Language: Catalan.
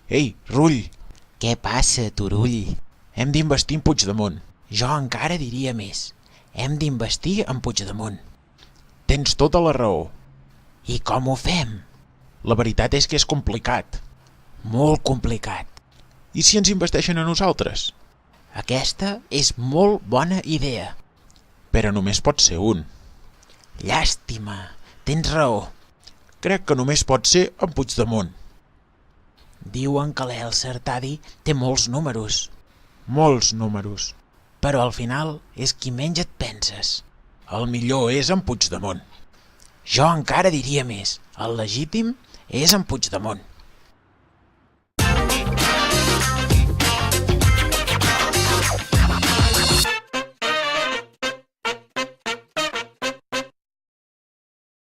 Ei, Rull, Què passa, Turull? hem d'investir en Puigdemont. Jo encara diria més. Hem d'investir en Puigdemont. Tens tota la raó. I com ho fem? La veritat és que és complicat. Molt complicat. I si ens investeixen a nosaltres? Aquesta és molt bona idea. Però només pot ser un. Llàstima, tens raó. Crec que només pot ser en Puigdemont. Diuen que l'Elsa Sartadi té molts números, Molts números. però al final és qui menys et penses. El millor és en Puigdemont. Jo encara diria més. El legítim és en Puigdemont.